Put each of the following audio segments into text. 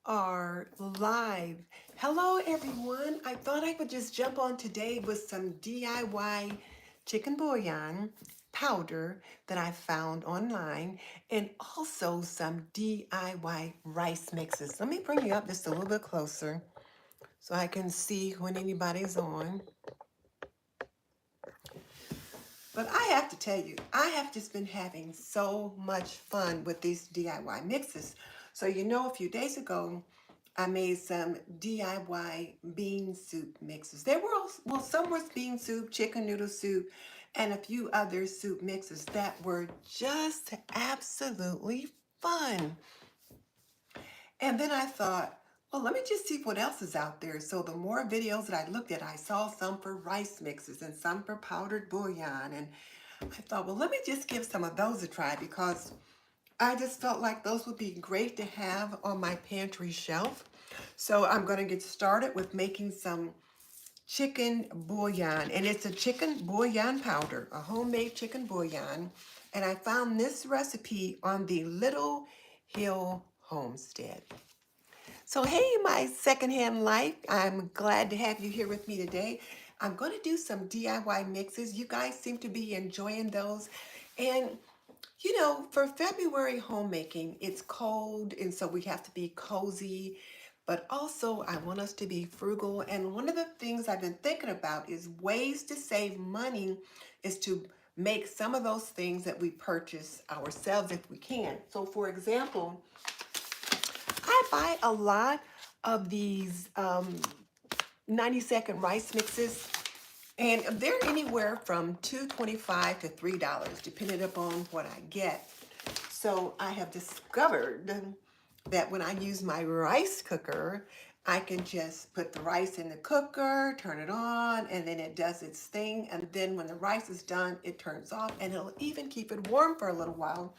are live. Hello, everyone. I thought I would just jump on today with some DIY chicken bouillon powder that I found online and also some DIY rice mixes. Let me bring you up just a little bit closer so I can see when anybody's on. But I have to tell you, I have just been having so much fun with these DIY mixes. So, a few days ago, I made some DIY bean soup mixes. Some was bean soup, chicken noodle soup, and a few other soup mixes that were just absolutely fun. And then I thought, well, let me just see what else is out there. So the more videos that I looked at, I saw some for rice mixes and some for powdered bouillon. And I thought, well, let me just give some of those a try because I just felt like those would be great to have on my pantry shelf. So I'm going to get started with making some chicken bouillon. And it's a chicken bouillon powder, a homemade chicken bouillon. And I found this recipe on the Little Hill Homestead. So hey, my secondhand life, I'm glad to have you here with me today. I'm going to do some DIY mixes. You guys seem to be enjoying those. And for February homemaking, it's cold, and so we have to be cozy. But also, I want us to be frugal. And one of the things I've been thinking about is ways to save money is to make some of those things that we purchase ourselves if we can. So, for example, I buy a lot of these 90-second rice mixes, and they're anywhere from $2.25 to $3, depending upon what I get. So I have discovered that when I use my rice cooker, I can just put the rice in the cooker, turn it on, and then it does its thing. And then when the rice is done, it turns off, and it'll even keep it warm for a little while.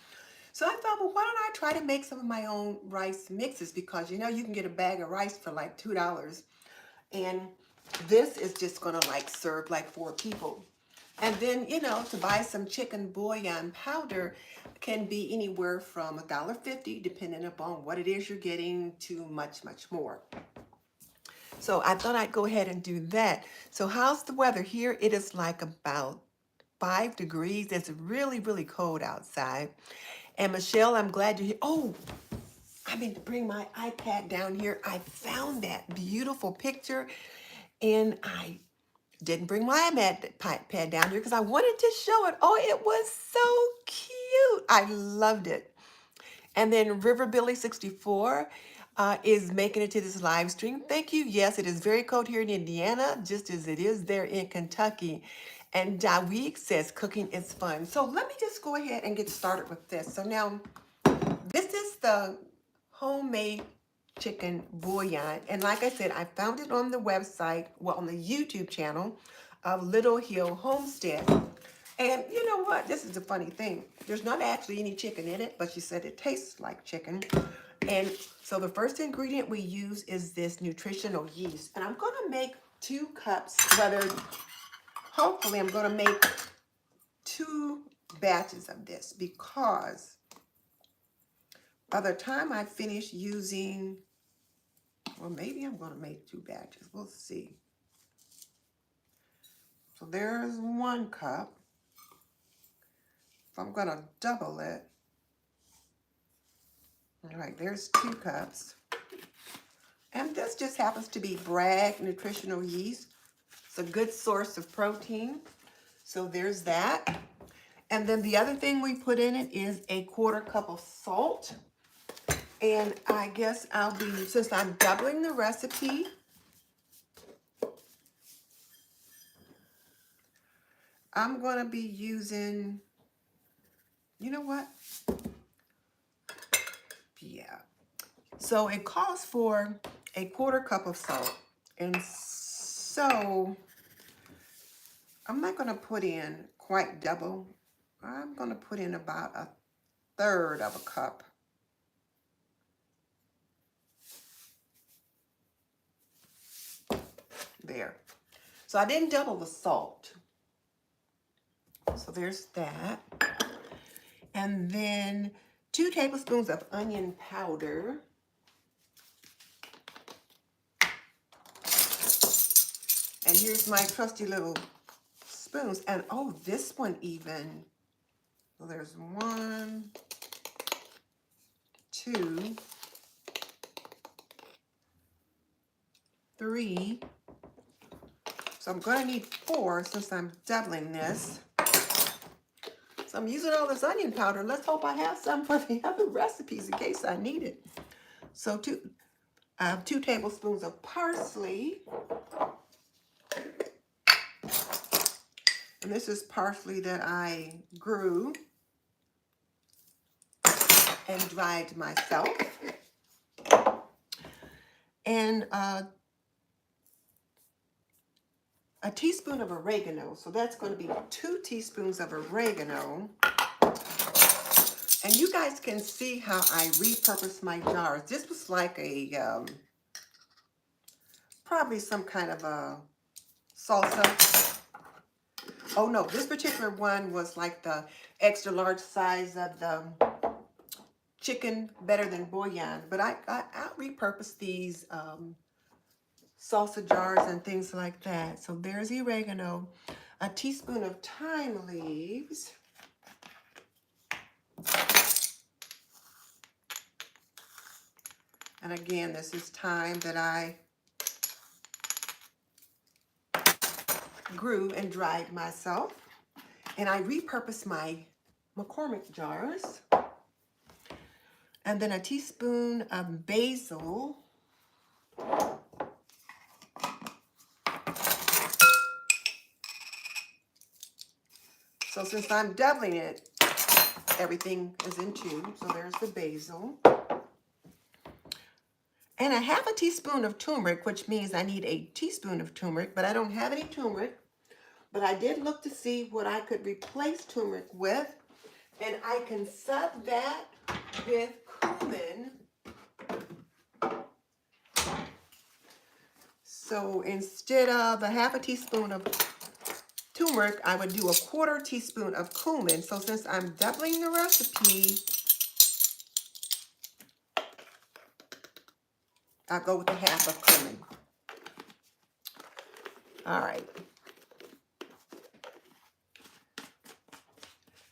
So I thought, well, why don't I try to make some of my own rice mixes? Because you can get a bag of rice for like $2. And this is just gonna serve like 4 people. And then, to buy some chicken bouillon powder can be anywhere from $1.50, depending upon what it is you're getting, to much, much more. So I thought I'd go ahead and do that. So how's the weather here? It is like about 5 degrees. It's really, really cold outside. And Michelle, I'm glad you're here. Oh, I meant to bring my iPad down here. I found that beautiful picture, and I didn't bring my iPad down here because I wanted to show it. Oh, it was so cute. I loved it. And then River Billy 64 is making it to this live stream. Thank you. Yes, it is very cold here in Indiana, just as it is there in Kentucky. And Daweek says cooking is fun. So let me just go ahead and get started with this. So now, this is the homemade chicken bouillon. And like I said, I found it on the website, well, on the YouTube channel of Little Hill Homestead. And you know what? This is a funny thing. There's not actually any chicken in it, but she said it tastes like chicken. And so the first ingredient we use is this nutritional yeast. And I'm going to make 2 cups, hopefully I'm going to make 2 batches of this because by the time I finish using, well, maybe I'm going to make 2 batches. We'll see. So there's 1 cup. So I'm going to double it. All right, there's 2 cups. And this just happens to be Bragg nutritional yeast. It's a good source of protein. So there's that. And then the other thing we put in it is a 1/4 cup of salt. And I guess since I'm doubling the recipe, I'm going to be using, you know what? Yeah. So it calls for a 1/4 cup of salt. And so I'm not going to put in quite double. I'm going to put in about 1/3 of a cup. There. So I didn't double the salt. So there's that. And then 2 tablespoons of onion powder. And here's my trusty little spoons. And oh, this one even. So there's 1, 2, 3. So I'm going to need 4 since I'm doubling this. So I'm using all this onion powder. Let's hope I have some for the other recipes in case I need it. So 2 tablespoons of parsley. And this is parsley that I grew and dried myself. And a teaspoon of oregano. So that's going to be 2 teaspoons of oregano. And you guys can see how I repurpose my jars. This was like a, probably some kind of a salsa. Oh no, this particular one was like the extra large size of the chicken better than bouillon. But I repurpose these salsa jars and things like that. So there's the oregano, a teaspoon of thyme leaves, and again, this is thyme that I grew and dried myself. And I repurpose my McCormick jars. And then a teaspoon of basil. So since I'm doubling it, everything is in 2. So there's the basil. And a half a teaspoon of turmeric, which means I need a teaspoon of turmeric, but I don't have any turmeric. But I did look to see what I could replace turmeric with. And I can sub that with cumin. So instead of a half a teaspoon of turmeric, I would do a 1/4 teaspoon of cumin. So since I'm doubling the recipe, I'll go with the half of cumin. All right.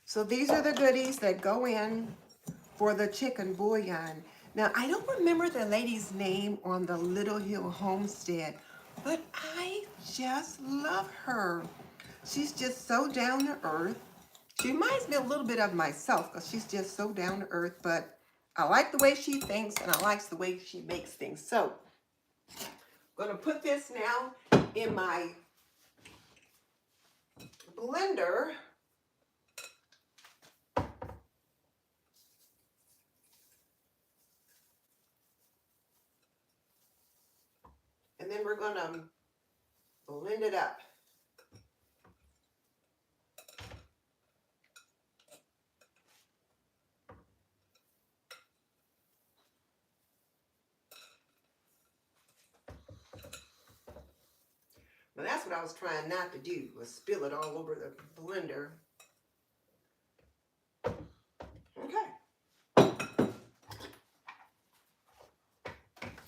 So these are the goodies that go in for the chicken bouillon. Now, I don't remember the lady's name on the Little Hill Homestead, but I just love her. She's just so down to earth. She reminds me a little bit of myself because she's just so down to earth, but I like the way she thinks and I like the way she makes things. So I'm going to put this now in my blender. And then we're going to blend it up. Well, that's what I was trying not to do, was spill it all over the blender. Okay.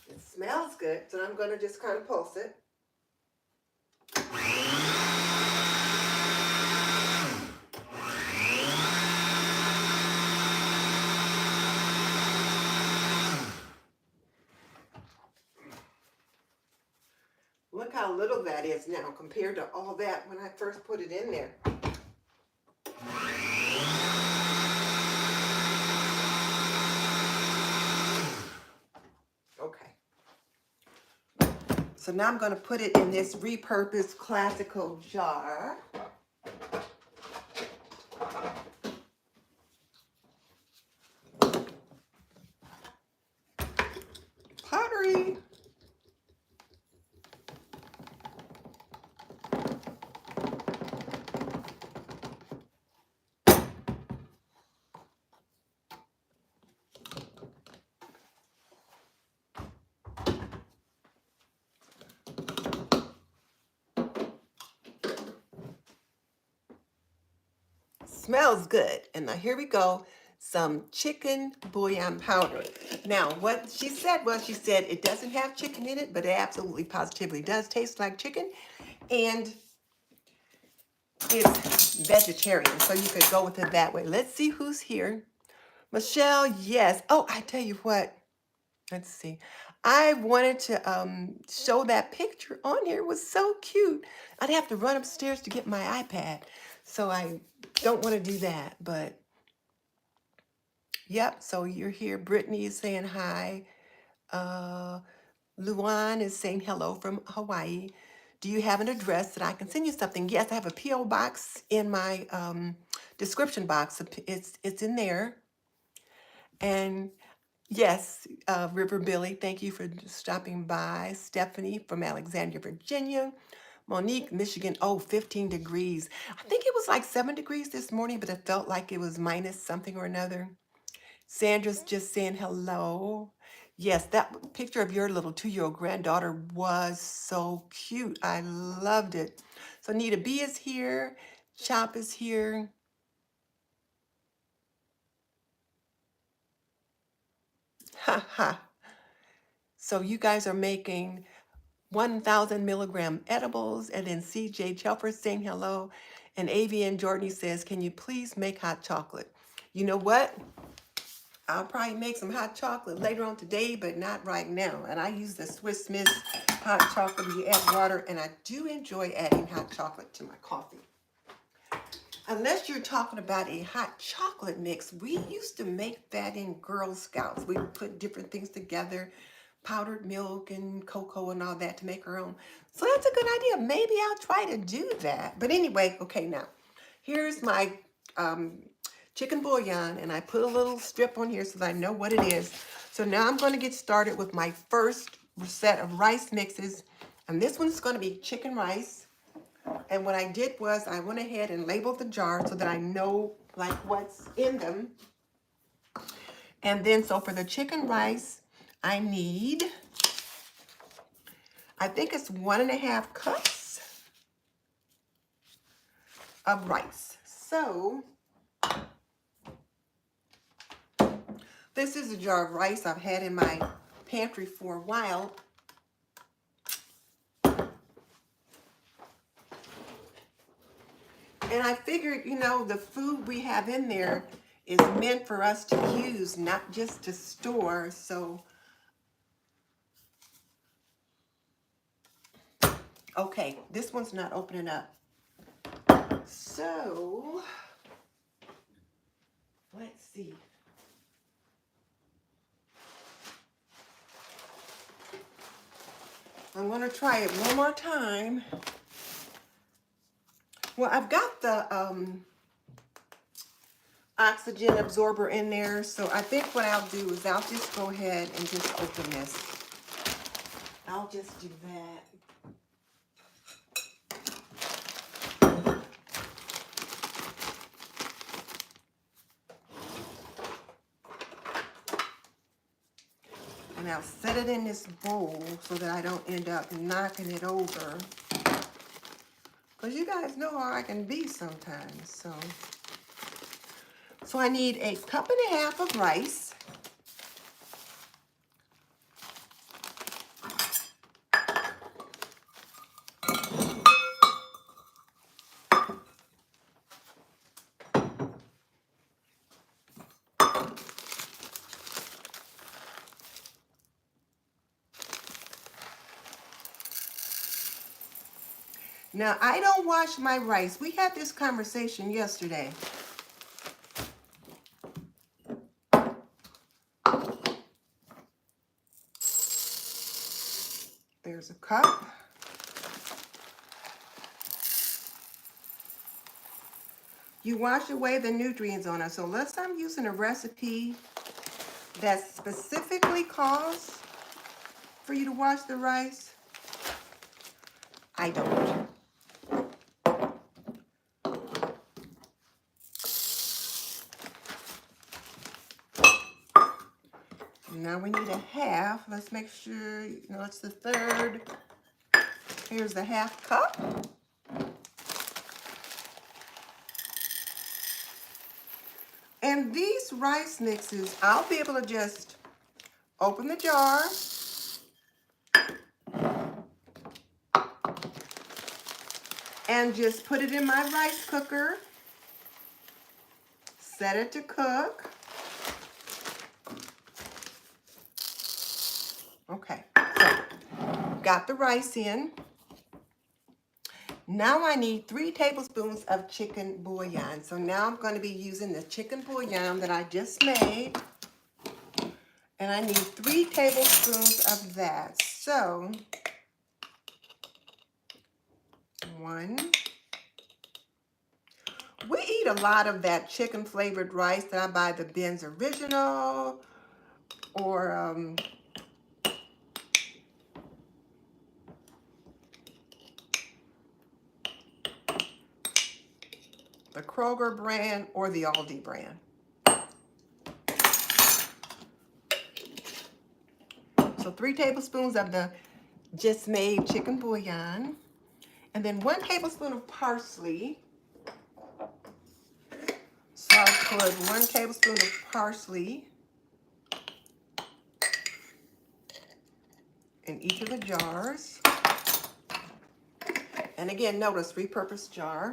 It smells good, so I'm going to just kind of pulse it. Look how little that is now compared to all that when I first put it in there. Okay. So now I'm going to put it in this repurposed classical jar. Pottery. Smells good. And now here we go, some chicken bouillon powder. Now, what she said was, she said it doesn't have chicken in it, but it absolutely positively does taste like chicken. And it's vegetarian, so you could go with it that way. Let's see who's here. Michelle, yes. Oh, I tell you what. Let's see. I wanted to show that picture on here. It was so cute. I'd have to run upstairs to get my iPad, so I don't want to do that. But yep. So you're here. Brittany is saying hi. Uh, Luan is saying hello from Hawaii. Do you have an address that I can send you something? Yes, I have a P.O. box in my description box. It's in there. And yes, River Billy, thank you for stopping by. Stephanie from Alexandria, Virginia. Monique, Michigan, oh, 15 degrees. I think it was like 7 degrees this morning, but it felt like it was minus something or another. Sandra's just saying hello. Yes, that picture of your little 2-year-old granddaughter was so cute. I loved it. So Nita B is here. Chop is here. Ha ha. So you guys are making 1,000 milligram edibles. And then CJ Chelfer saying hello. And Avian Jordan says, can you please make hot chocolate? You know what? I'll probably make some hot chocolate later on today, but not right now. And I use the Swiss Miss hot chocolate. You add water, and I do enjoy adding hot chocolate to my coffee. Unless you're talking about a hot chocolate mix, we used to make that in Girl Scouts. We would put different things together, powdered milk and cocoa and all that to make our own. So that's a good idea. Maybe I'll try to do that. But anyway, okay, now, here's my chicken bouillon, and I put a little strip on here so that I know what it is. So now I'm going to get started with my first set of rice mixes, and this one's going to be chicken rice. And what I did was I went ahead and labeled the jar so that I know like what's in them. And then so for the chicken rice, I need, I think it's 1.5 cups of rice. So this is a jar of rice I've had in my pantry for a while. And I figured, you know, the food we have in there is meant for us to use, not just to store. So, okay, this one's not opening up. So, let's see. I'm going to try it one more time. Well, I've got the oxygen absorber in there, so I think what I'll do is I'll just go ahead and just open this. I'll just do that. And I'll set it in this bowl so that I don't end up knocking it over. Because you guys know how I can be sometimes. So I need 1.5 cups of rice. Now, I don't wash my rice. We had this conversation yesterday. There's a cup. You wash away the nutrients on it. So unless I'm using a recipe that specifically calls for you to wash the rice, I don't. Now we need 1/2. Let's make sure, you know, it's the 1/3. Here's the 1/2 cup. And these rice mixes, I'll be able to just open the jar. And just put it in my rice cooker. Set it to cook. Okay, so got the rice in. Now I need 3 tablespoons of chicken bouillon. So now I'm going to be using the chicken bouillon that I just made. And I need 3 tablespoons of that. So, 1. We eat a lot of that chicken flavored rice that I buy the Ben's Original or the Kroger brand or the Aldi brand. So 3 tablespoons of the just made chicken bouillon. And then 1 tablespoon of parsley. So I'll put 1 tablespoon of parsley in each of the jars. And again, notice repurposed jar.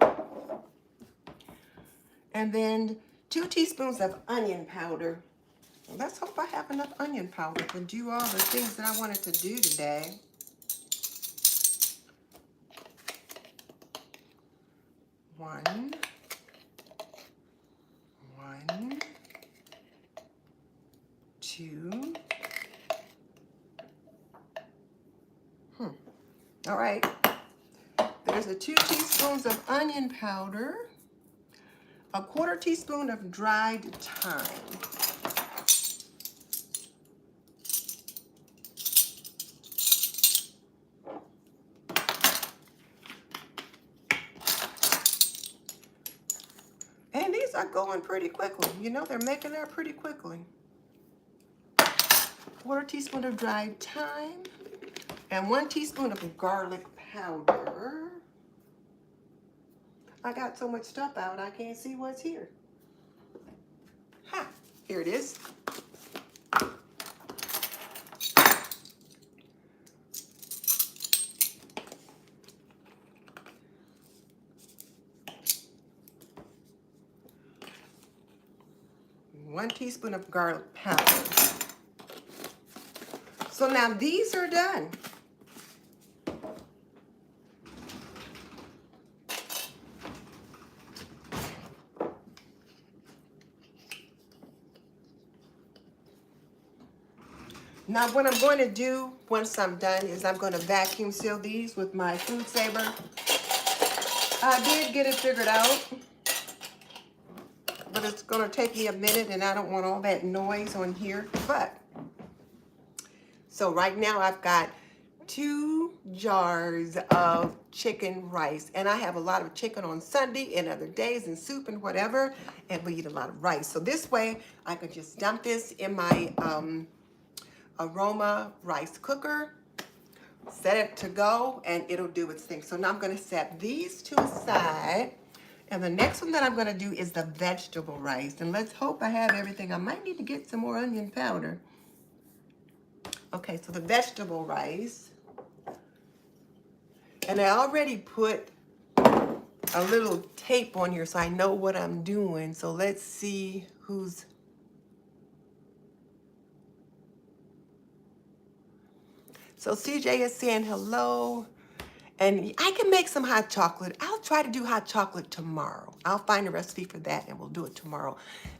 And then 2 teaspoons of onion powder. Let's hope I have enough onion powder to do all the things that I wanted to do today. 1, 2. All right. There's the 2 teaspoons of onion powder, a 1/4 teaspoon of dried thyme. And these are going pretty quickly. You know, they're making that pretty quickly. 1/4 teaspoon of dried thyme and 1 teaspoon of garlic powder. I got so much stuff out, I can't see what's here. Ha, here it is. One teaspoon of garlic powder. So now these are done. Now what I'm going to do once I'm done is I'm going to vacuum seal these with my food saver. I did get it figured out, but it's going to take me a minute and I don't want all that noise on here. So right now I've got 2 jars of chicken rice, and I have a lot of chicken on Sunday and other days and soup and whatever, and we eat a lot of rice. So this way I could just dump this in my aroma rice cooker, set it to go, and it'll do its thing. So now I'm going to set these 2 aside, and the next one that I'm going to do is the vegetable rice. And let's hope I have everything. I might need to get some more onion powder. Okay, so the vegetable rice, and I already put a little tape on here so I know what I'm doing. So let's see who's... So CJ is saying hello, and I can make some hot chocolate. I'll try to do hot chocolate tomorrow. I'll find a recipe for that and we'll do it tomorrow.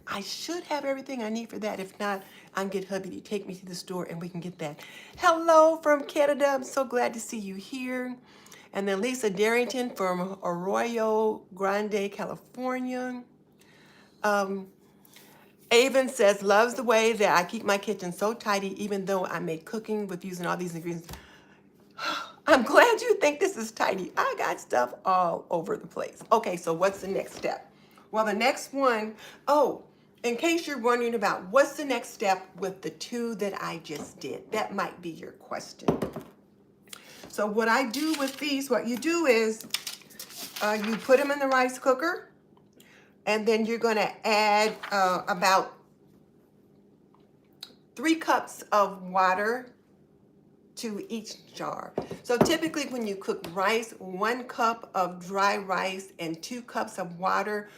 I should have everything I need for that. If not, I can get hubby to take me to the store and we can get that. Hello from Canada. I'm so glad to see you here. And then Lisa Darrington from Arroyo Grande, California. Avon says, loves the way that I keep my kitchen so tidy even though I make cooking with using all these ingredients. I'm glad you think this is tidy. I got stuff all over the place. Okay, so what's the next step? Well, the next one, oh, in case you're wondering about what's the next step with the 2 that I just did, that might be your question. So what I do with these, what you do is you put them in the rice cooker, and then you're going to add about 3 cups of water to each jar. So typically when you cook rice, 1 cup of dry rice and 2 cups of water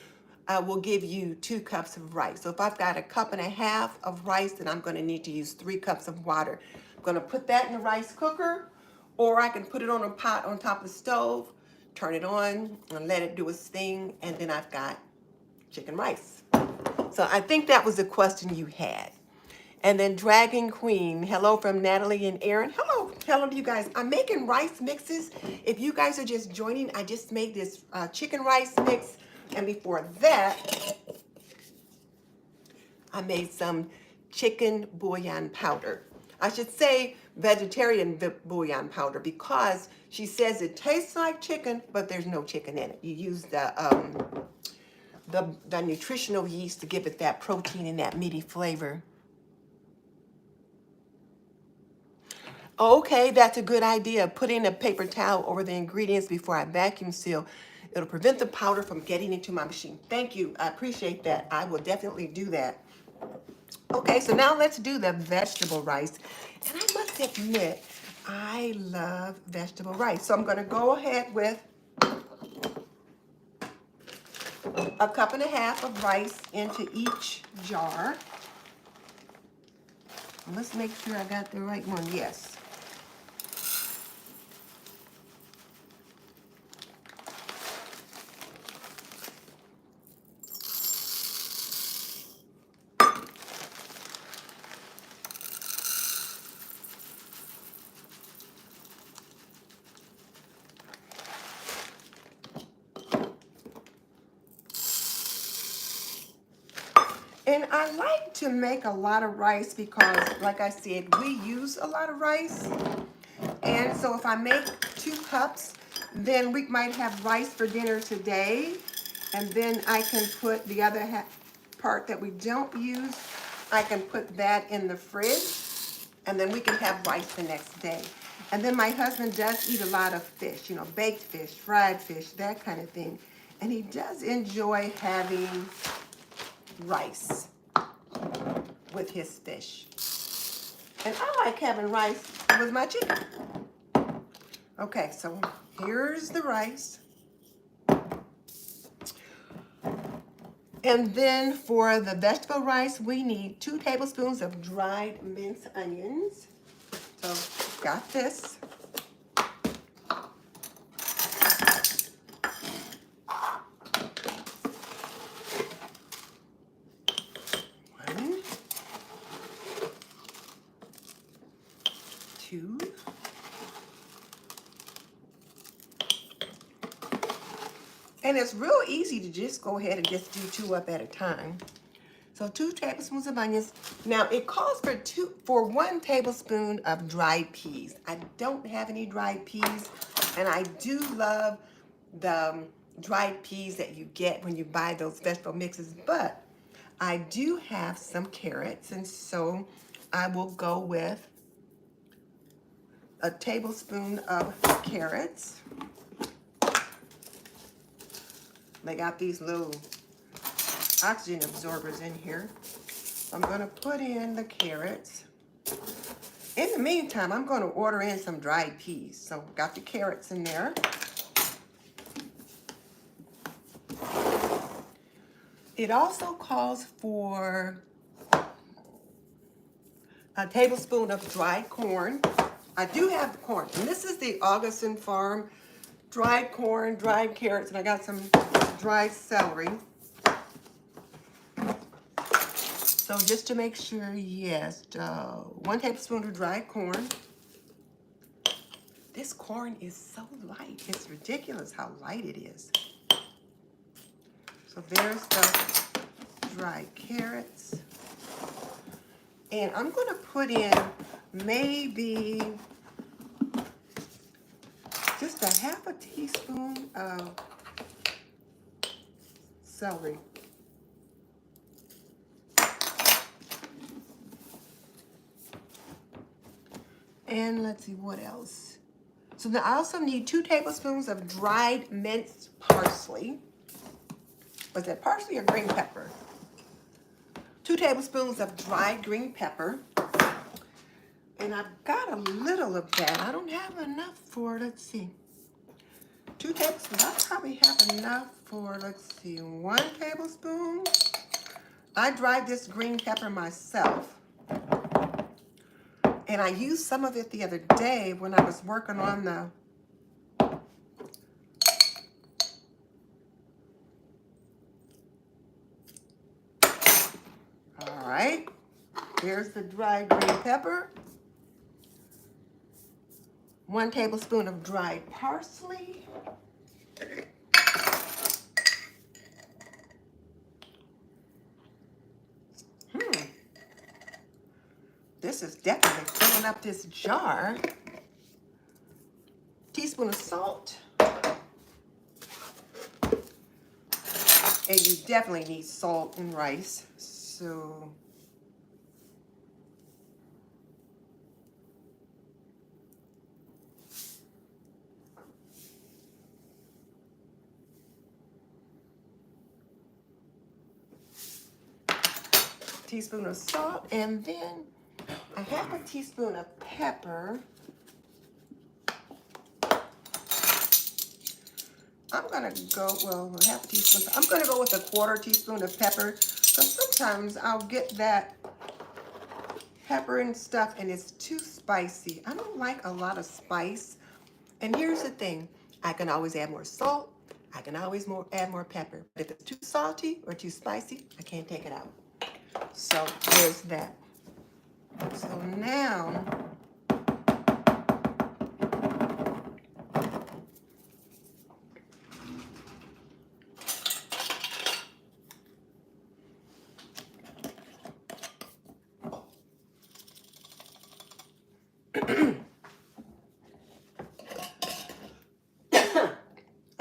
will give you 2 cups of rice. So if I've got a cup and a half of rice, then I'm going to need to use 3 cups of water. I'm going to put that in the rice cooker, or I can put it on a pot on top of the stove, turn it on and let it do its thing, and then I've got chicken rice. So I think that was the question you had. And then Dragon Queen, hello from Natalie and Aaron. Hello to you guys. I'm making rice mixes. If you guys are just joining, I just made this chicken rice mix. And before that, I made some chicken bouillon powder. I should say vegetarian bouillon powder because she says it tastes like chicken, but there's no chicken in it. You use the nutritional yeast to give it that protein and that meaty flavor. Okay, that's a good idea. Putting a paper towel over the ingredients before I vacuum seal. It'll prevent the powder from getting into my machine. Thank you. I appreciate that. I will definitely do that. Okay, so now let's do the vegetable rice. And I must admit, I love vegetable rice. So I'm going to go ahead with a cup and a half of rice into each jar. Let's make sure I got the right one. Yes. And I like to make a lot of rice because, like I said, we use a lot of rice. And so if I make 2 cups, then we might have rice for dinner today. And then I can put the other part that we don't use, I can put that in the fridge. And then we can have rice the next day. And then my husband does eat a lot of fish, you know, baked fish, fried fish, that kind of thing. And he does enjoy having rice with his fish. And I like having rice with my chicken. Okay, so here's the rice. And then for the vegetable rice, we need 2 tablespoons of dried minced onions. So got this. And it's real easy to just go ahead and just do 2 up at a time. So 2 tablespoons of onions. Now it calls for 1 tablespoon of dried peas. I don't have any dried peas, and I do love the dried peas that you get when you buy those vegetable mixes, but I do have some carrots, and so I will go with a tablespoon of carrots. They got these little oxygen absorbers in here. I'm going to put in the carrots. In the meantime, I'm going to order in some dried peas. So got the carrots in there. It also calls for a tablespoon of dried corn. I do have the corn. And this is the Augustin Farm dried corn, dried carrots, and I got some dried celery. So just to make sure, yes, 1 tablespoon of dried corn. This corn is so light. It's ridiculous how light it is. So there's the dried carrots. And I'm going to put in maybe just a ½ teaspoon of celery. And let's see what else. So then I also need 2 tablespoons of dried minced parsley. Was that parsley or green pepper? 2 tablespoons of dried green pepper. And I've got a little of that. I don't have enough for, let's see, 2 tablespoons. I probably have enough for, let's see, 1 tablespoon. I dried this green pepper myself. And I used some of it the other day when I was working on the all right. Here's the dried green pepper. 1 tablespoon of dried parsley. This is definitely filling up this jar. Teaspoon of salt. And you definitely need salt in rice. So teaspoon of salt, and then a half a teaspoon of pepper. I'm gonna go, well, a half a teaspoon. I'm gonna go with a 1/4 teaspoon of pepper, because sometimes I'll get that pepper and stuff and it's too spicy. I don't like a lot of spice. And here's the thing, I can always add more salt. I can always add more pepper. But if it's too salty or too spicy, I can't take it out. So there's that. So now,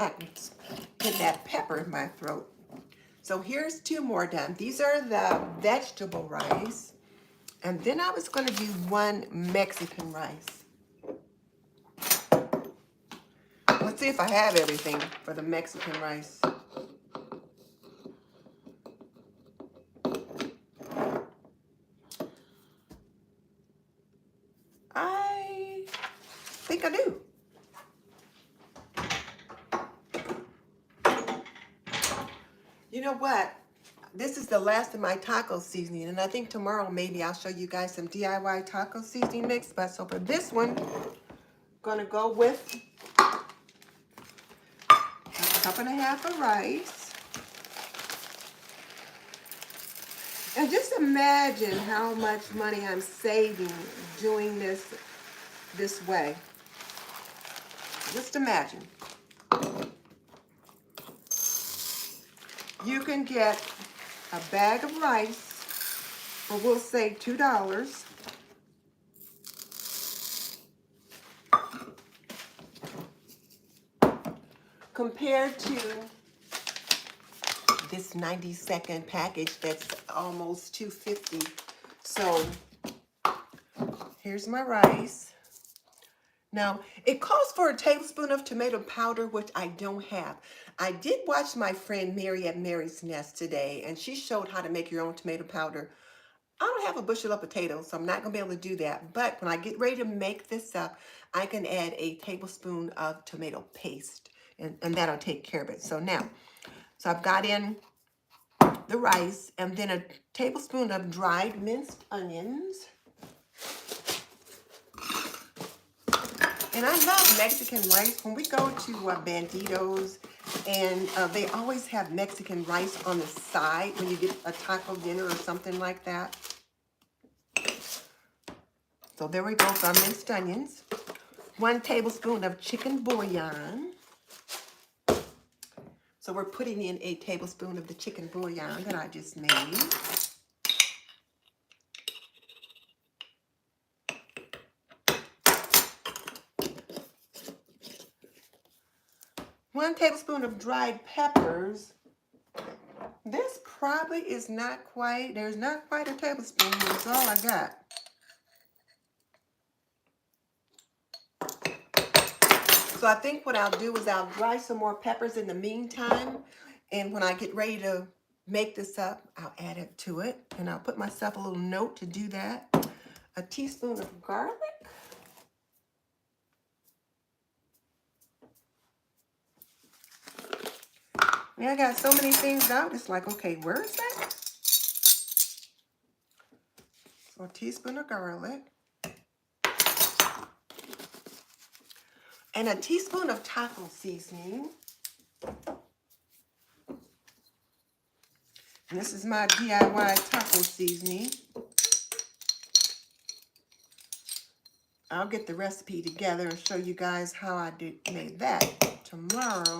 I can get that pepper in my throat. So here's 2 more done. These are the vegetable rice. And then I was gonna do 1 Mexican rice. Let's see if I have everything for the Mexican rice. I think I do. You know what? This is the last of my taco seasoning, and I think tomorrow maybe I'll show you guys some DIY taco seasoning mix. But so for this one, I'm gonna go with a 1.5 cups of rice. And just imagine how much money I'm saving doing this way. Just imagine. You can get a bag of rice for, we'll say, $2. Compared to this 90-second package that's almost $2.50. So here's my rice. Now, it calls for a tablespoon of tomato powder, which I don't have. I did watch my friend Mary at Mary's Nest today, and she showed how to make your own tomato powder. I don't have a bushel of potatoes, so I'm not going to be able to do that. But when I get ready to make this up, I can add a tablespoon of tomato paste, and that'll take care of it. So now, so I've got in the rice, and then a tablespoon of dried minced onions. And I love Mexican rice. When we go to Banditos, and they always have Mexican rice on the side when you get a taco dinner or something like that. So there we go, some minced onions. 1 tablespoon of chicken bouillon. So we're putting in a tablespoon of the chicken bouillon that I just made. 1 tablespoon of dried peppers. This probably is not quite, there's not quite a tablespoon, that's all I got. So I think what I'll do is I'll dry some more peppers in the meantime, and when I get ready to make this up, I'll add it to it, and I'll put myself a little note to do that. a teaspoon of garlic. Now I got so many things out, it's like, okay, where is that? So a teaspoon of garlic. And a teaspoon of taco seasoning. And this is my DIY taco seasoning. I'll get the recipe together and show you guys how I made that tomorrow.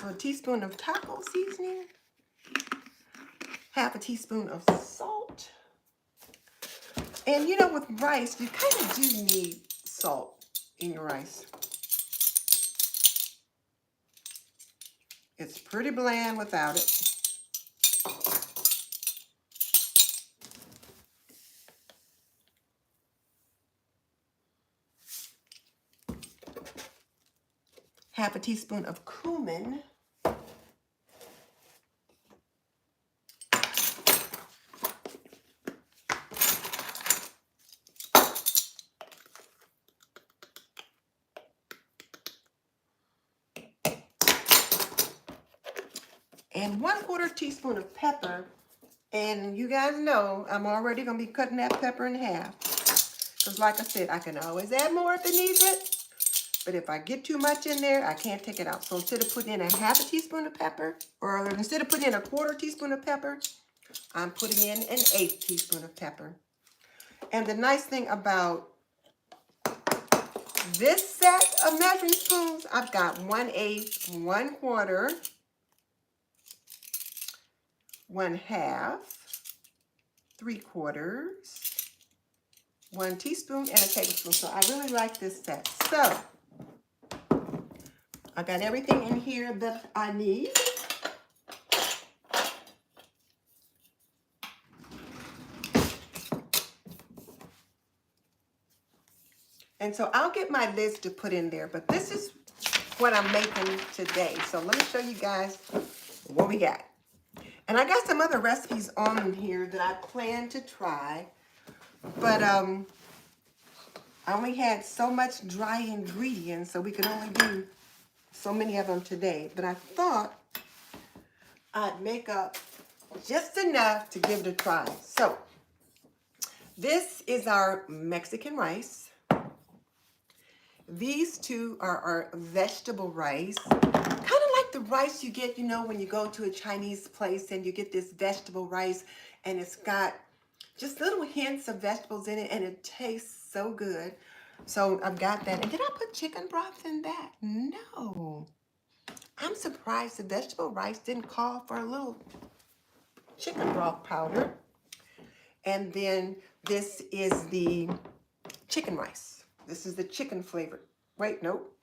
So a teaspoon of taco seasoning, half a teaspoon of salt. And you know, with rice, you kind of do need salt in your rice. It's pretty bland without it. Half a teaspoon of cumin. And 1/4 teaspoon of pepper. And you guys know I'm already going to be cutting that pepper in half. Because like I said, I can always add more if it needs it. But if I get too much in there, I can't take it out. So instead of putting in a half a teaspoon of pepper, or instead of putting in a 1/4 teaspoon of pepper, I'm putting in an 1/8 teaspoon of pepper. And the nice thing about this set of measuring spoons, I've got 1/8, 1/4, 1/2, 3/4, 1 teaspoon, and a tablespoon. So I really like this set. So I got everything in here that I need. And so I'll get my lids to put in there, but this is what I'm making today. So let me show you guys what we got. And I got some other recipes on here that I plan to try, but I only had so much dry ingredients, so we could only do so many of them today. But I thought I'd make up just enough to give it a try. So this is our Mexican rice. These two are our vegetable rice. Kind of like the rice you get, you know, when you go to a Chinese place and you get this vegetable rice and it's got just little hints of vegetables in it and it tastes so good. So I've got that. And did I put chicken broth in that? No. I'm surprised the vegetable rice didn't call for a little chicken broth powder. And then this is the chicken rice. This is the chicken flavor. Wait, nope.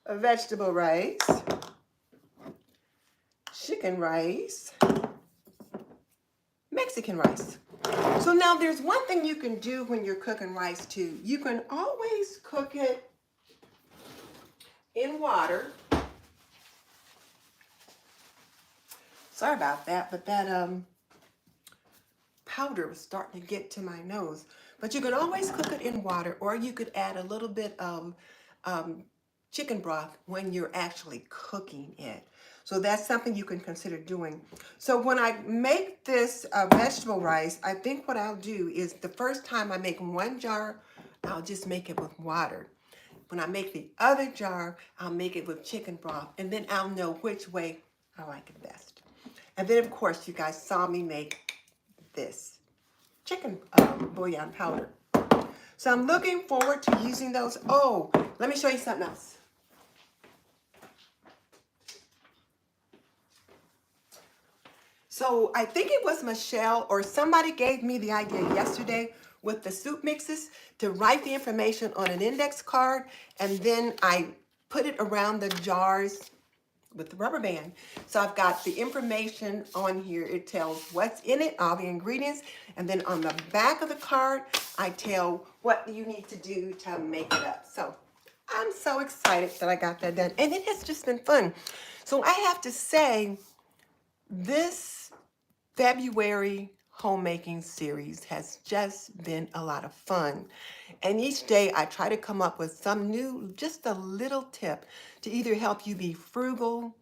A vegetable rice, chicken rice, Mexican rice. So now there's one thing you can do when you're cooking rice too. You can always cook it in water. Sorry about that, but that powder was starting to get to my nose. But you can always cook it in water, or you could add a little bit of chicken broth when you're actually cooking it. So that's something you can consider doing. So when I make this vegetable rice, I think what I'll do is the first time I make one jar, I'll just make it with water. When I make the other jar, I'll make it with chicken broth, and then I'll know which way I like it best. And then, of course, you guys saw me make this chicken bouillon powder. So I'm looking forward to using those. Oh, let me show you something else. So I think it was Michelle or somebody gave me the idea yesterday with the soup mixes to write the information on an index card, and then I put it around the jars with the rubber band. So I've got the information on here. It tells what's in it, all the ingredients, and then on the back of the card, I tell what you need to do to make it up. So I'm so excited that I got that done, and it has just been fun. So I have to say, this February homemaking series has just been a lot of fun. And each day I try to come up with some new, just a little tip to either help you be frugal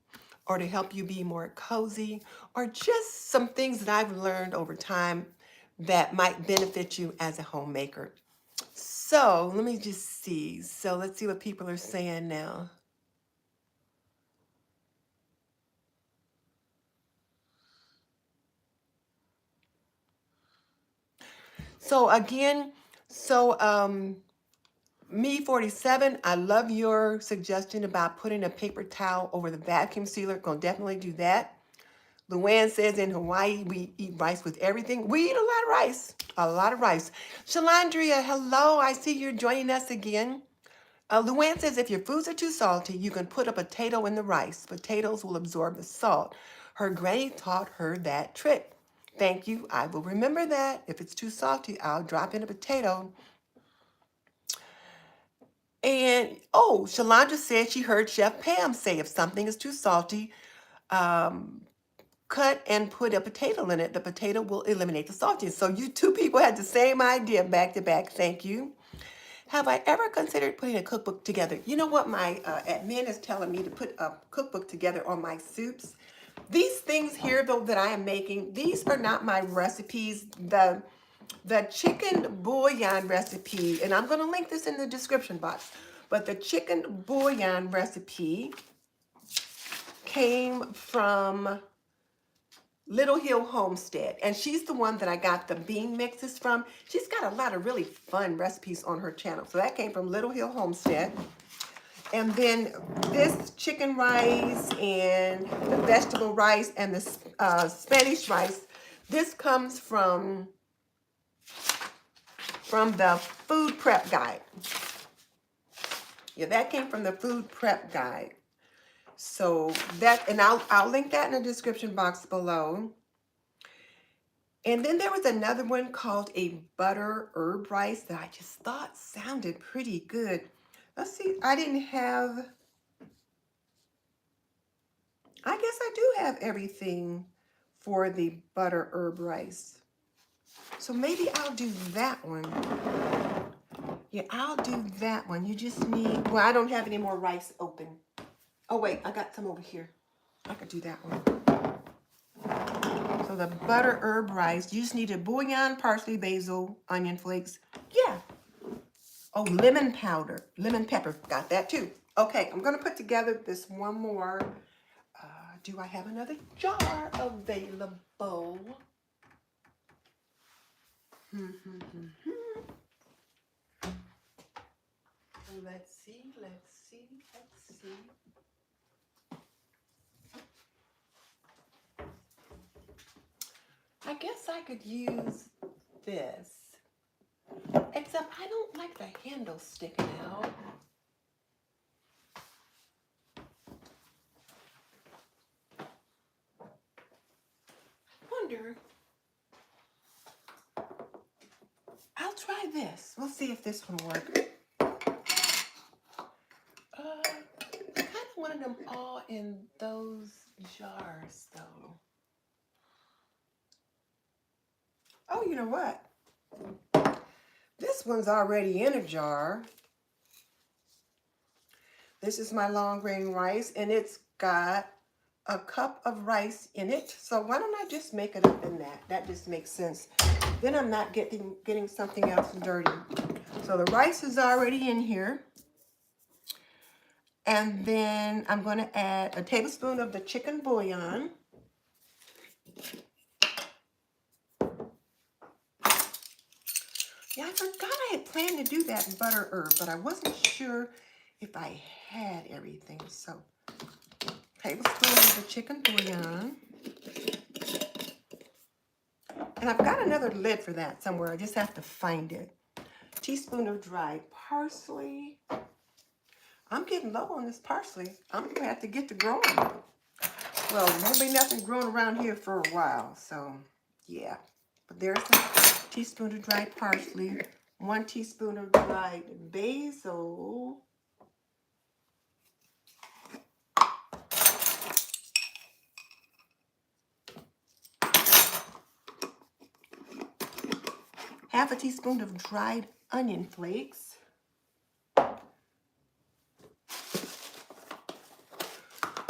or to help you be more cozy or just some things that I've learned over time that might benefit you as a homemaker. So let me just see. So let's see what people are saying now. So again, so me 47, I love your suggestion about putting a paper towel over the vacuum sealer. Gonna definitely do that. Luann says in Hawaii we eat rice with everything. We eat a lot of rice. A lot of rice. Shalandria, hello. I see you're joining us again. Luann says if your foods are too salty, you can put a potato in the rice. Potatoes will absorb the salt. Her granny taught her that trick. Thank you. I will remember that. If it's too salty, I'll drop in a potato. And oh, Shalondra said she heard Chef Pam say if something is too salty, cut and put a potato in it. The potato will eliminate the saltiness. So you two people had the same idea back to back. Thank you. Have I ever considered putting a cookbook together? You know what? My admin is telling me to put a cookbook together on my soups. These things here, though, that I am making, these are not my recipes. The chicken bouillon recipe, and I'm going to link this in the description box, but the chicken bouillon recipe came from Little Hill Homestead, and she's the one that I got the bean mixes from. She's got a lot of really fun recipes on her channel. So that came from Little Hill Homestead. And then this chicken rice and the vegetable rice and the Spanish rice, this comes from the food prep guide. Yeah, that came from the food prep guide. So that, and I'll link that in the description box below. And then there was another one called a butter herb rice that I just thought sounded pretty good. Let's see, I guess I do have everything for the butter herb rice. So maybe I'll do that one. Yeah, I'll do that one. You just need, well, I don't have any more rice open. Oh wait, I got some over here. I could do that one. So the butter herb rice, you just need a bouillon, parsley, basil, onion flakes. Yeah. Oh, lemon powder, lemon pepper. Got that too. Okay, I'm going to put together this one more. Do I have another jar available? Let's see. I guess I could use this. Except I don't like the handle sticking out. I wonder. I'll try this. We'll see if this one works. I kind of wanted them all in those jars, though. Oh, you know what? This one's already in a jar. This is my long grain rice, and it's got a cup of rice in it. So why don't I just make it up in that? That just makes sense. Then I'm not getting something else dirty. So the rice is already in here. And then I'm going to add a tablespoon of the chicken bouillon. Yeah, I forgot I had planned to do that in butter herb, but I wasn't sure if I had everything. So, tablespoon of the chicken bouillon. And I've got another lid for that somewhere. I just have to find it. Teaspoon of dried parsley. I'm getting low on this parsley. I'm going to have to get to growing. Well, there'll be nothing growing around here for a while. So, yeah. But there's a teaspoon of dried parsley. 1 teaspoon of dried basil. half a teaspoon of dried onion flakes.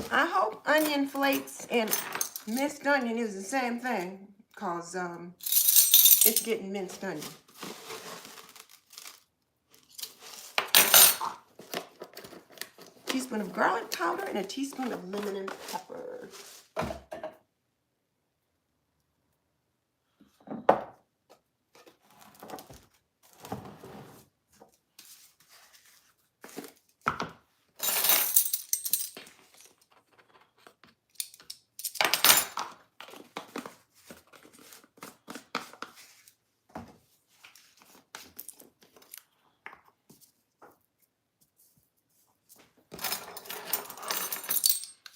I hope onion flakes and minced onion is the same thing, because it's getting minced onion. A teaspoon of garlic powder and a teaspoon of lemon and pepper.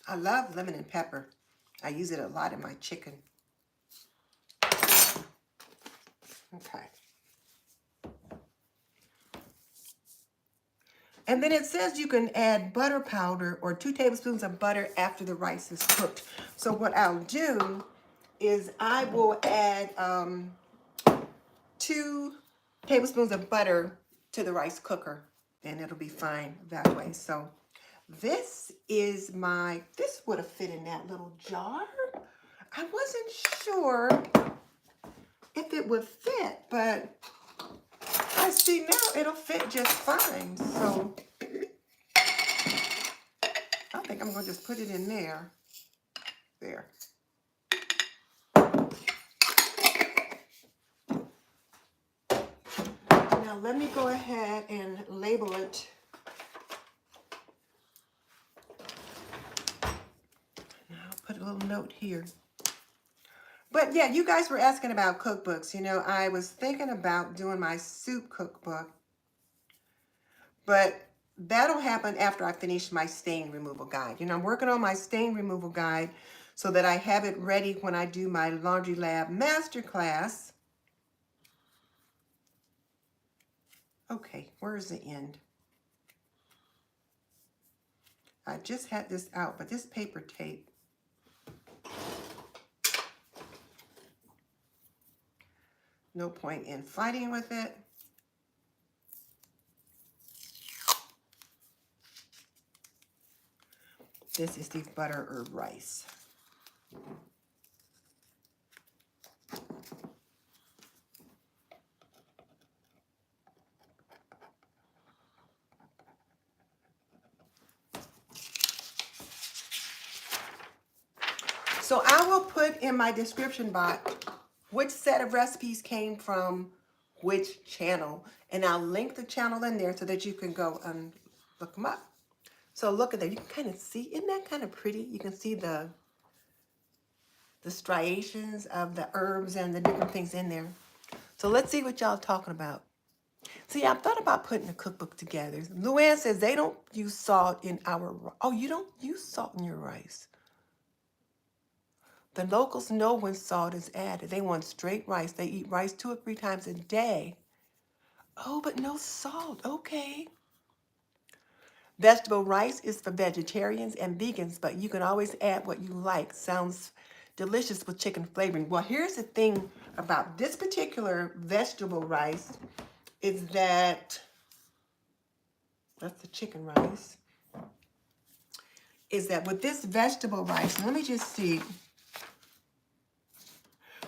I love lemon and pepper. I use it a lot in my chicken. Okay. And then it says you can add butter powder or 2 tablespoons of butter after the rice is cooked. So what I'll do is I will add 2 tablespoons of butter to the rice cooker, and it'll be fine that way. So this is this would have fit in that little jar. I wasn't sure if it would fit, but I see now it'll fit just fine. So I think I'm gonna just put it in there. There. Now let me go ahead and label it. Now I'll put a little note here. But yeah, you guys were asking about cookbooks. You know, I was thinking about doing my soup cookbook, but that'll happen after I finish my stain removal guide. You know, I'm working on my stain removal guide so that I have it ready when I do my Laundry Lab Masterclass. Okay, where's the end? I just had this out, but this paper tape. No point in fighting with it. This is the butter herb rice. So I will put in my description box which set of recipes came from which channel, and I'll link the channel in there so that you can go and look them up. So look at that. You can kind of see, isn't that kind of pretty? You can see the striations of the herbs and the different things in there. So let's see what y'all talking about. See, I've thought about putting a cookbook together. Luann says they don't use salt in our, oh, you don't use salt in your rice. The locals know when salt is added. They want straight rice. They eat rice 2 or 3 times a day. Oh, but no salt. Okay. Vegetable rice is for vegetarians and vegans, but you can always add what you like. Sounds delicious with chicken flavoring. Well, here's the thing about this particular vegetable rice is that, that's the chicken rice, is that with this vegetable rice, let me just see.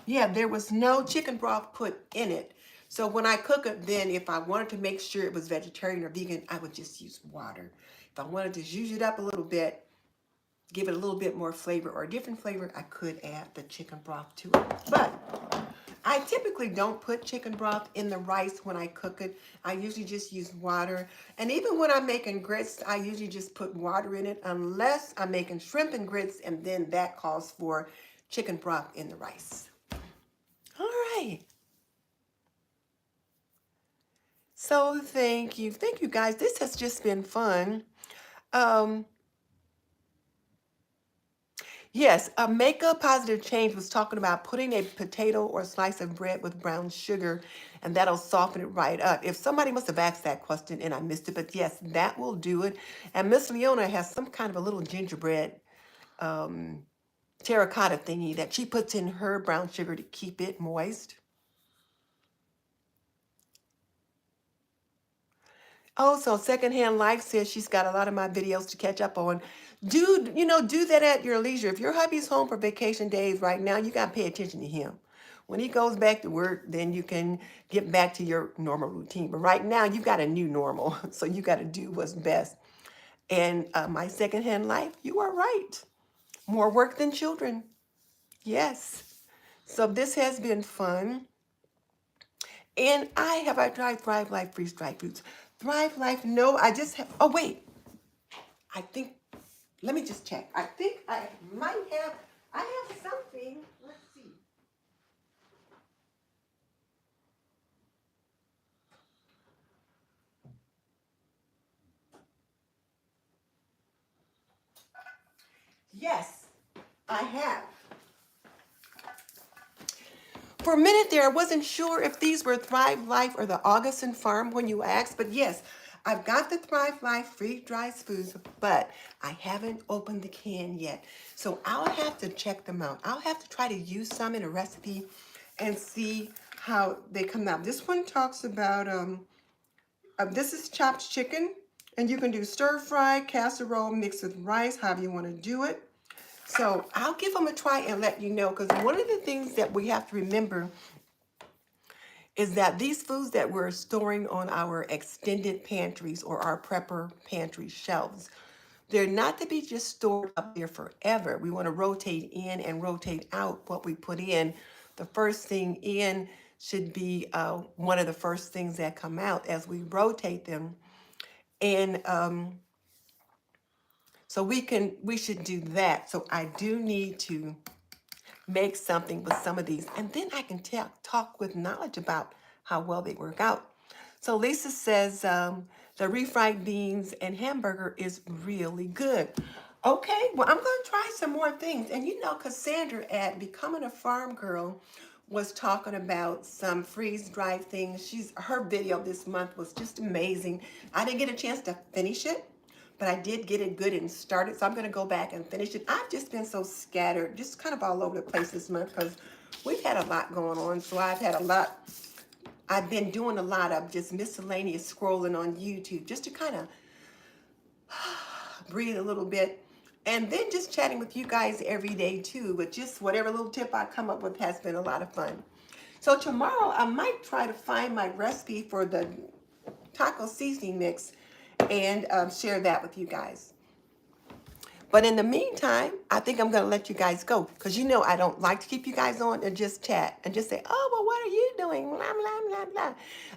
Yeah, there was no chicken broth put in it. So when I cook it, then if I wanted to make sure it was vegetarian or vegan, I would just use water. If I wanted to zhuzh it up a little bit, give it a little bit more flavor or a different flavor, I could add the chicken broth to it. But I typically don't put chicken broth in the rice when I cook it. I usually just use water. And even when I'm making grits, I usually just put water in it unless I'm making shrimp and grits, and then that calls for chicken broth in the rice. All right. So thank you. Thank you guys. This has just been fun. Yes, Make a Positive Change was talking about putting a potato or a slice of bread with brown sugar, and that'll soften it right up. If somebody must have asked that question and I missed it, but yes, that will do it. And Miss Leona has some kind of a little gingerbread terracotta thingy that she puts in her brown sugar to keep it moist. Also, Secondhand Life says she's got a lot of my videos to catch up on. Do that at your leisure. If your hubby's home for vacation days right now, you got to pay attention to him. When he goes back to work, then you can get back to your normal routine. But right now, you got a new normal. So you got to do what's best. And my secondhand life, you are right. More work than children. Yes. So this has been fun. And I tried Thrive Life freeze dried foods. Thrive Life, no, I just have, oh wait, I think, let me just check. I think I might have, I have something. Let's see. Yes, I have. For a minute there, I wasn't sure if these were Thrive Life or the Augustin Farm when you asked, but yes, I've got the Thrive Life freeze dried foods, but I haven't opened the can yet. So I'll have to check them out. I'll have to try to use some in a recipe and see how they come out. This one talks about, this is chopped chicken, and you can do stir fry, casserole, mixed with rice, however you want to do it. So I'll give them a try and let you know, because one of the things that we have to remember is that these foods that we're storing on our extended pantries or our prepper pantry shelves, they're not to be just stored up there forever. We want to rotate in and rotate out what we put in. The first thing in should be one of the first things that come out as we rotate them. And so we should do that. So I do need to make something with some of these, and then I can talk with knowledge about how well they work out. So Lisa says the refried beans and hamburger is really good. Okay, well, I'm going to try some more things. And Cassandra at Becoming a Farm Girl was talking about some freeze-dried things. Her video this month was just amazing. I didn't get a chance to finish it, but I did get it good and started, so I'm going to go back and finish it. I've just been so scattered, just kind of all over the place this month because we've had a lot going on. So I've been doing a lot of just miscellaneous scrolling on YouTube just to kind of breathe a little bit. And then just chatting with you guys every day too, but just whatever little tip I come up with has been a lot of fun. So tomorrow I might try to find my recipe for the taco seasoning mix and share that with you guys. But in the meantime, I think I'm going to let you guys go because I don't like to keep you guys on and just chat and just say, oh, well, what are you doing? Blah, blah, blah, blah.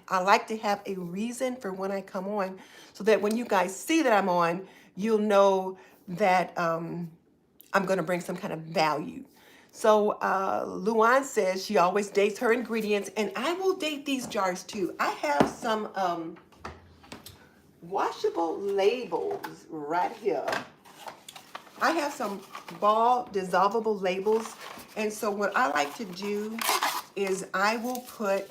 I like to have a reason for when I come on so that when you guys see that I'm on, you'll know that I'm going to bring some kind of value. So Luan says she always dates her ingredients, and I will date these jars too. I have some washable labels right here. I have some ball dissolvable labels, and so what I like to do is I will put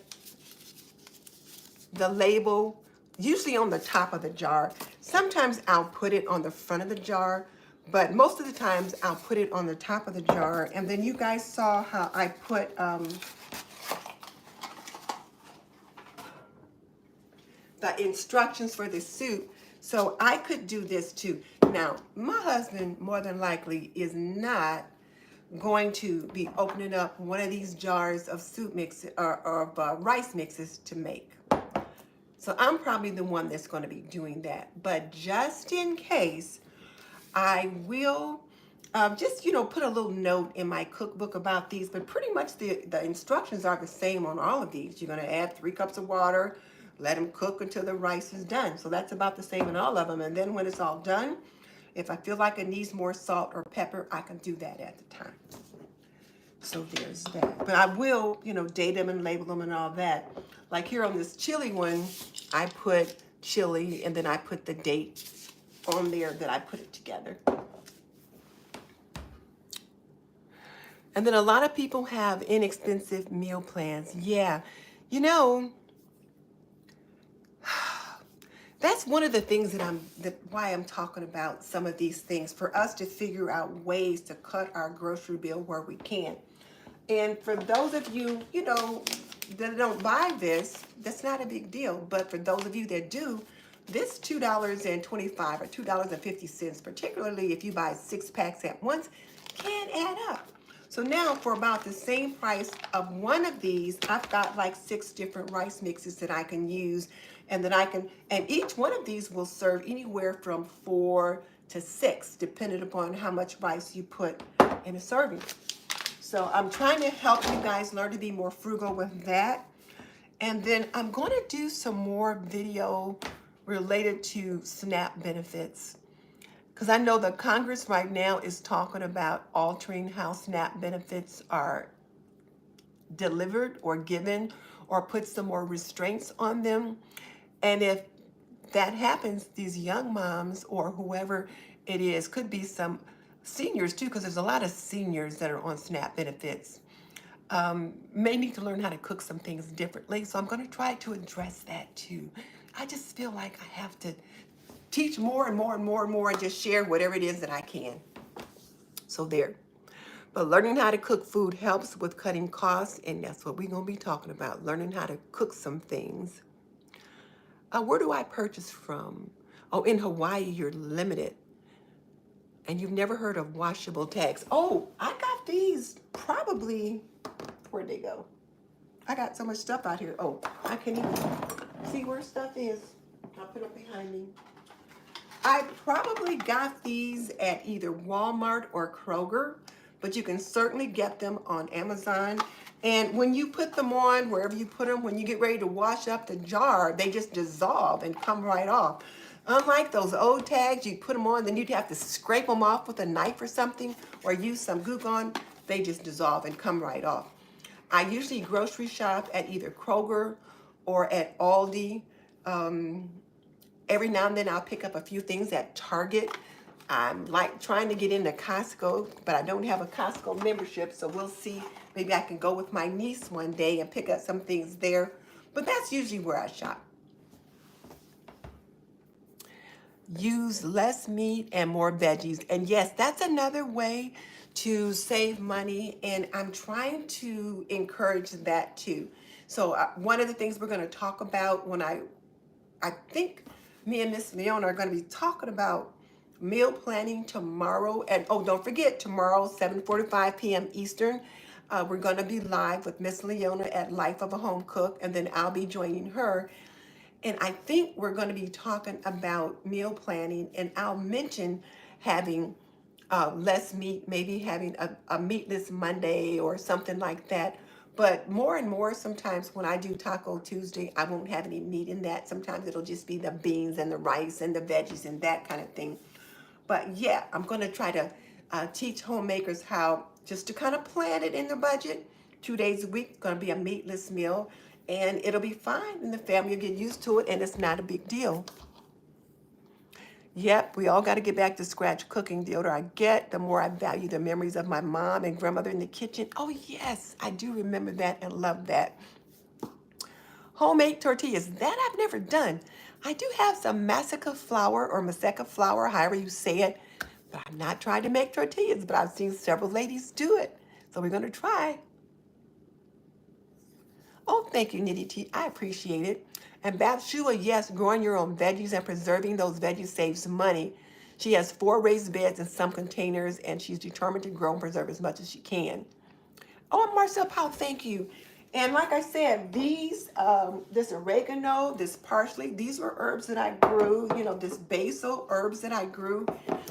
the label usually on the top of the jar. Sometimes I'll put it on the front of the jar, but most of the times I'll put it on the top of the jar. And then you guys saw how I put the instructions for the soup. So I could do this too. Now, my husband more than likely is not going to be opening up one of these jars of soup mix or rice mixes to make. So I'm probably the one that's going to be doing that. But just in case, I will just, put a little note in my cookbook about these. But pretty much the instructions are the same on all of these. You're going to add 3 cups of water, let them cook until the rice is done. So that's about the same in all of them. And then when it's all done, if I feel like it needs more salt or pepper, I can do that at the time. So there's that. But I will, date them and label them and all that. Like here on this chili one, I put chili and then I put the date on there that I put it together. And then a lot of people have inexpensive meal plans. Yeah, that's one of the things why I'm talking about some of these things, for us to figure out ways to cut our grocery bill where we can. And for those of you, that don't buy this, that's not a big deal. But for those of you that do, This $2.25 or $2.50, particularly if you buy 6 packs at once, can add up. So now for about the same price of one of these, I've got like 6 different rice mixes that I can use, and and each one of these will serve anywhere from 4 to 6, depending upon how much rice you put in a serving. So I'm trying to help you guys learn to be more frugal with that. And then I'm going to do some more video related to SNAP benefits, because I know the Congress right now is talking about altering how SNAP benefits are delivered or given, or put some more restraints on them. And if that happens, these young moms or whoever it is, could be some seniors too, because there's a lot of seniors that are on SNAP benefits, may need to learn how to cook some things differently. So I'm going to try to address that too. I just feel like I have to teach more and more and more and more, and just share whatever it is that I can. So there. But learning how to cook food helps with cutting costs, and that's what we're going to be talking about, learning how to cook some things. Where do I purchase from? Oh, in Hawaii, you're limited. And you've never heard of washable tags. Oh, I got these probably, where'd they go? I got so much stuff out here. Oh, I can't even see where stuff is. I'll put it behind me. I probably got these at either Walmart or Kroger, but you can certainly get them on Amazon. And when you put them on, wherever you put them, when you get ready to wash up the jar, they just dissolve and come right off. Unlike those old tags, you put them on, then you'd have to scrape them off with a knife or something, or use some Goo Gone. They just dissolve and come right off. I usually grocery shop at either Kroger or at Aldi. Every now and then I'll pick up a few things at Target. I'm like trying to get into Costco, but I don't have a Costco membership, so we'll see. Maybe I can go with my niece one day and pick up some things there. But that's usually where I shop. Use less meat and more veggies. And yes, that's another way to save money, and I'm trying to encourage that too. So one of the things we're going to talk about when I think me and Miss Leona are going to be talking about meal planning tomorrow. And oh, don't forget, tomorrow, 7:45 p.m. Eastern, we're going to be live with Miss Leona at Life of a Home Cook, and then I'll be joining her. And I think we're going to be talking about meal planning, and I'll mention having less meat, maybe having a meatless Monday or something like that. But more and more, sometimes when I do Taco Tuesday, I won't have any meat in that. Sometimes it'll just be the beans and the rice and the veggies and that kind of thing. But yeah, I'm going to try to teach homemakers how just to kind of plan it in their budget. 2 days a week, going to be a meatless meal, and it'll be fine, and the family will get used to it, and it's not a big deal. Yep, we all got to get back to scratch cooking. The older I get, the more I value the memories of my mom and grandmother in the kitchen. Oh yes, I do remember that and love that. Homemade tortillas, that I've never done. I do have some maseca flour or maseca flour, however you say it, but I've not tried to make tortillas, but I've seen several ladies do it. So we're going to try. Oh, thank you, Nitty T. I appreciate it. And Bathsheba, yes, growing your own veggies and preserving those veggies saves money. She has 4 raised beds in some containers, and she's determined to grow and preserve as much as she can. Oh, and Marcel Powell, thank you. And like I said, these, this oregano, this parsley, these were herbs that I grew, you know, this basil, herbs that I grew.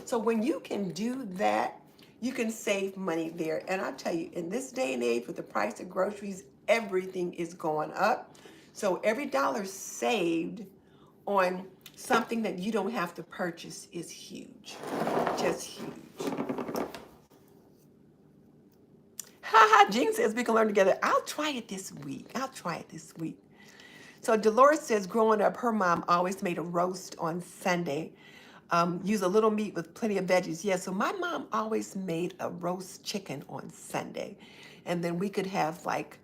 So when you can do that, you can save money there. And I tell you, in this day and age with the price of groceries, everything is going up. So every dollar saved on something that you don't have to purchase is huge, just huge. Haha, Jean says we can learn together. I'll try it this week. So Dolores says growing up, her mom always made a roast on Sunday. Use a little meat with plenty of veggies. Yeah, so my mom always made a roast chicken on Sunday. And then we could have like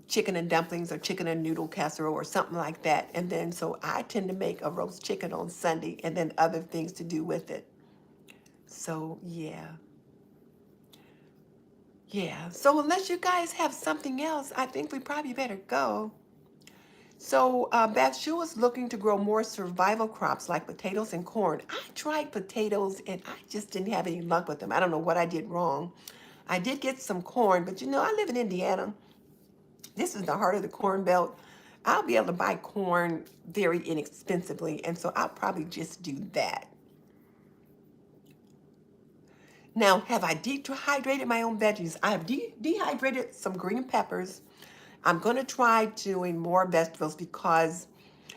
chicken and dumplings or chicken and noodle casserole or something like that. And then so I tend to make a roast chicken on Sunday and then other things to do with it. So yeah. Yeah, so unless you guys have something else, I think we probably better go. So Bathsheba is looking to grow more survival crops like potatoes and corn. I tried potatoes and I just didn't have any luck with them. I don't know what I did wrong. I did get some corn, but you know, I live in Indiana. This is the heart of the corn belt. I'll be able to buy corn very inexpensively, and so I'll probably just do that. Now, have I dehydrated my own veggies? I have dehydrated some green peppers. I'm going to try doing more vegetables because,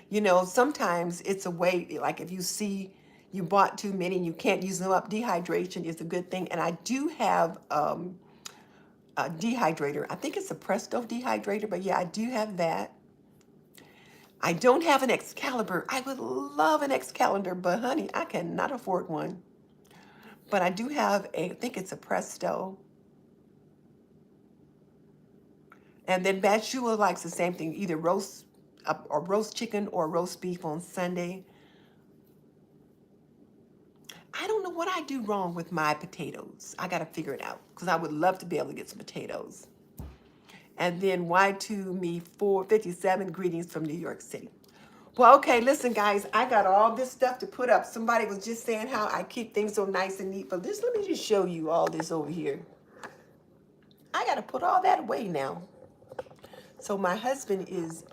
you know, sometimes it's a way, like if you see you bought too many and you can't use them up, dehydration is a good thing. And I do have a dehydrator. I think it's a Presto dehydrator, but yeah, I do have that. I don't have an Excalibur. I would love an Excalibur, but honey, I cannot afford one. But I do have a, I think it's a Presto. And then Bathsheba likes the same thing, either roast or roast chicken or roast beef on Sunday. I don't know what I do wrong with my potatoes. I got to figure it out because I would love to be able to get some potatoes. And then Y2 me 457 greetings from New York City. Well, okay, listen, guys, I got all this stuff to put up. Somebody was just saying how I keep things so nice and neat, but this, let me just show you all this over here. I got to put all that away now. So my husband is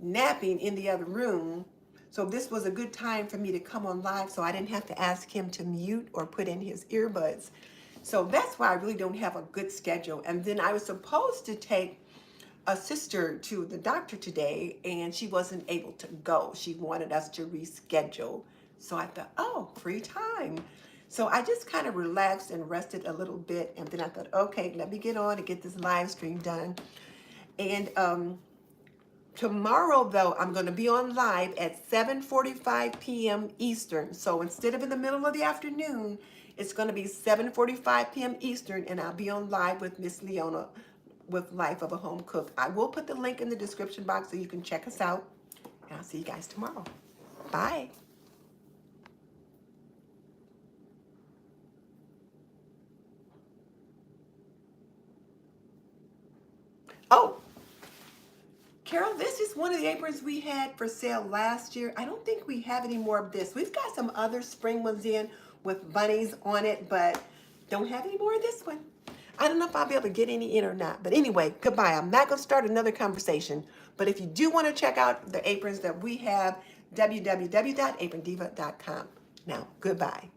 napping in the other room. So this was a good time for me to come on live so I didn't have to ask him to mute or put in his earbuds. So that's why I really don't have a good schedule. And then I was supposed to take a sister to the doctor today and she wasn't able to go. She wanted us to reschedule. So I thought, oh, free time. So I just kind of relaxed and rested a little bit. And then I thought, okay, let me get on and get this live stream done. And tomorrow, though, I'm going to be on live at 7:45 p.m. Eastern. So instead of in the middle of the afternoon, it's going to be 7:45 p.m. Eastern, and I'll be on live with Miss Leona with Life of a Home Cook. I will put the link in the description box so you can check us out. And I'll see you guys tomorrow. Bye. Oh, Carol, this is one of the aprons we had for sale last year. I don't think we have any more of this. We've got some other spring ones in with bunnies on it, but don't have any more of this one. I don't know if I'll be able to get any in or not. But anyway, goodbye. I'm not going to start another conversation. But if you do want to check out the aprons that we have, www.aprondiva.com. Now, goodbye.